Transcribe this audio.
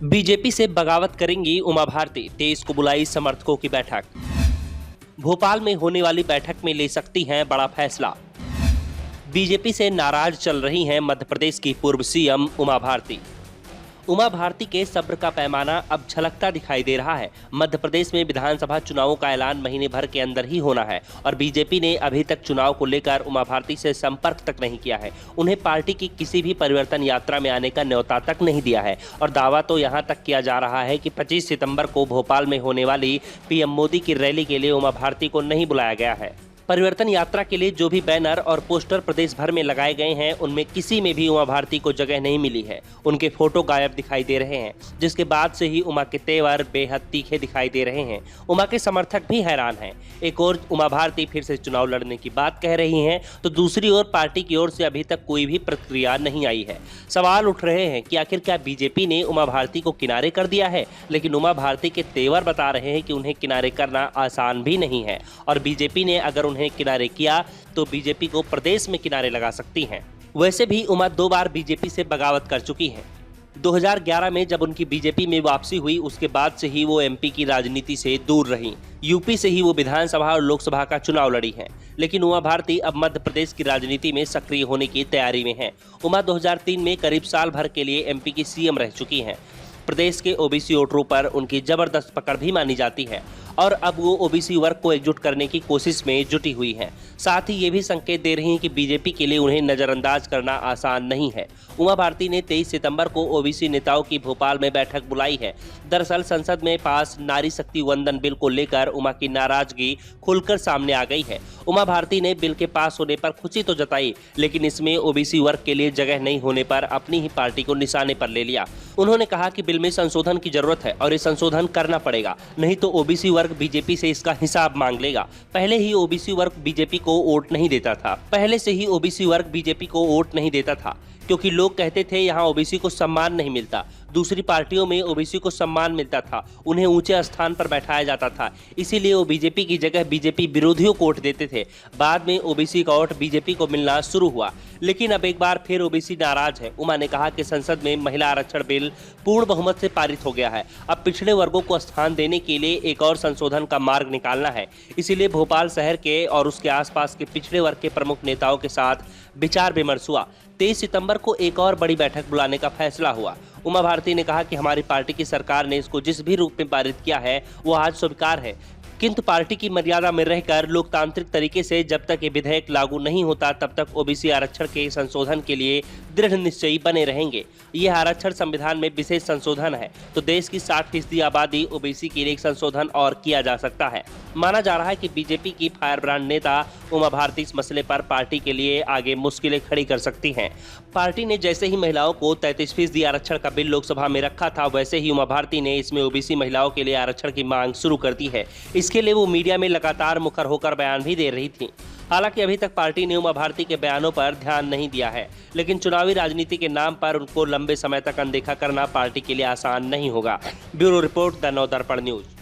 BJP से बगावत करेंगी उमा भारती, 23 को बुलाई समर्थकों की बैठक। भोपाल में होने वाली बैठक में ले सकती हैं बड़ा फैसला। बीजेपी से नाराज चल रही हैं मध्य प्रदेश की पूर्व सीएम उमा भारती। उमा भारती के सब्र का पैमाना अब झलकता दिखाई दे रहा है। मध्य प्रदेश में विधानसभा चुनावों का ऐलान महीने भर के अंदर ही होना है और बीजेपी ने अभी तक चुनाव को लेकर उमा भारती से संपर्क तक नहीं किया है। उन्हें पार्टी की किसी भी परिवर्तन यात्रा में आने का न्योता तक नहीं दिया है और दावा तो यहां तक किया जा रहा है कि 25 सितंबर को भोपाल में होने वाली पीएम मोदी की रैली के लिए उमा भारती को नहीं बुलाया गया है। परिवर्तन यात्रा के लिए जो भी बैनर और पोस्टर प्रदेश भर में लगाए गए हैं, उनमें किसी में भी उमा भारती को जगह नहीं मिली है। उनके फोटो गायब दिखाई दे रहे हैं, जिसके बाद से ही उमा के तेवर बेहद तीखे दिखाई दे रहे हैं। उमा के समर्थक भी हैरान हैं। एक और उमा भारती फिर से चुनाव लड़ने की बात कह रही हैं, तो दूसरी ओर पार्टी की ओर से अभी तक कोई भी प्रतिक्रिया नहीं आई है। सवाल उठ रहे हैं कि आखिर क्या बीजेपी ने उमा भारती को किनारे कर दिया है? लेकिन उमा भारती के तेवर बता रहे हैं कि उन्हें किनारे करना आसान भी नहीं है और बीजेपी ने अगर उन्हें किनारे किया तो बीजेपी को प्रदेश में किनारे लगा सकती हैं। वैसे भी उमा 2 बार बीजेपी से बगावत कर चुकी हैं। 2011 में जब उनकी बीजेपी में वापसी हुई, उसके बाद से ही वो एमपी की राजनीति से दूर रहीं। यूपी से ही वो विधानसभा और लोकसभा का चुनाव लड़ी हैं। लेकिन उमा भारती अब मध्य प्रदेश की राजनीति में सक्रिय होने की तैयारी में हैं। उमा 2003 में करीब साल भर के लिए एमपी की सीएम रह चुकी हैं। प्रदेश के ओबीसी वोटरों पर उनकी जबरदस्त पकड़ भी मानी जाती है और अब वो ओबीसी वर्ग को एकजुट करने की कोशिश में जुटी हुई हैं। साथ ही ये भी संकेत दे रही हैं कि बीजेपी के लिए उन्हें नजरअंदाज करना आसान नहीं है। उमा भारती ने 23 सितंबर को ओबीसी नेताओं की भोपाल में बैठक बुलाई है। दरअसल संसद में पास नारी शक्ति वंदन बिल को लेकर उमा की नाराजगी खुलकर सामने आ गई है। उमा भारती ने बिल के पास होने पर खुशी तो जताई, लेकिन इसमें ओबीसी वर्ग के लिए जगह नहीं होने पर अपनी ही पार्टी को निशाने पर ले लिया। उन्होंने कहा कि बिल में संशोधन की जरूरत है और ये संशोधन करना पड़ेगा, नहीं तो ओबीसी वर्ग बीजेपी से इसका हिसाब मांग लेगा। पहले ही ओबीसी वर्ग बीजेपी को वोट नहीं देता था। पहले से ही ओबीसी वर्ग बीजेपी को वोट नहीं देता था क्योंकि लोग कहते थे यहाँ ओबीसी को सम्मान नहीं मिलता। दूसरी पार्टियों में ओबीसी को सम्मान मिलता था, उन्हें ऊंचे स्थान पर बैठाया जाता था, इसीलिए वो बीजेपी की जगह बीजेपी विरोधियों को वोट देते थे। बाद में ओबीसी का वोट बीजेपी को मिलना शुरू हुआ, लेकिन अब एक बार फिर ओबीसी नाराज है। उमा ने कहा कि संसद में महिला आरक्षण बिल पूर्ण बहुमत से पारित हो गया है। अब पिछड़े वर्गों को स्थान देने के लिए एक और संशोधन का मार्ग निकालना है। इसीलिए भोपाल शहर के और उसके आसपास के पिछड़े वर्ग के प्रमुख नेताओं के साथ विचार विमर्श हुआ। 23 सितंबर को एक और बड़ी बैठक बुलाने का फैसला हुआ। उमा भारती ने कहा कि हमारी पार्टी की सरकार ने इसको जिस भी रूप में पारित किया है वो आज स्वीकार है, किंतु पार्टी की मर्यादा में रहकर लोकतांत्रिक तरीके से जब तक ये विधेयक लागू नहीं होता तब तक ओबीसी आरक्षण के संशोधन के लिए दृढ़ निश्चयी बने रहेंगे। यह आरक्षण संविधान में विशेष संशोधन है, तो देश की 60% आबादी ओबीसी के लिए एक संशोधन और किया जा सकता है। माना जा रहा है कि बीजेपी की फायरब्रांड नेता उमा भारती इस मसले पर पार्टी के लिए आगे मुश्किलें खड़ी कर सकती हैं। पार्टी ने जैसे ही महिलाओं को 33% आरक्षण का बिल लोकसभा में रखा था, वैसे ही उमा भारती ने इसमें ओबीसी महिलाओं के लिए आरक्षण की मांग शुरू कर दी है। इसके लिए वो मीडिया में लगातार मुखर होकर बयान भी दे रही थी। हालांकि अभी तक पार्टी ने उमा भारती के बयानों पर ध्यान नहीं दिया है, लेकिन चुनावी राजनीति के नाम पर उनको लंबे समय तक अनदेखा करना पार्टी के लिए आसान नहीं होगा। Bureau report, the Navdarpan news.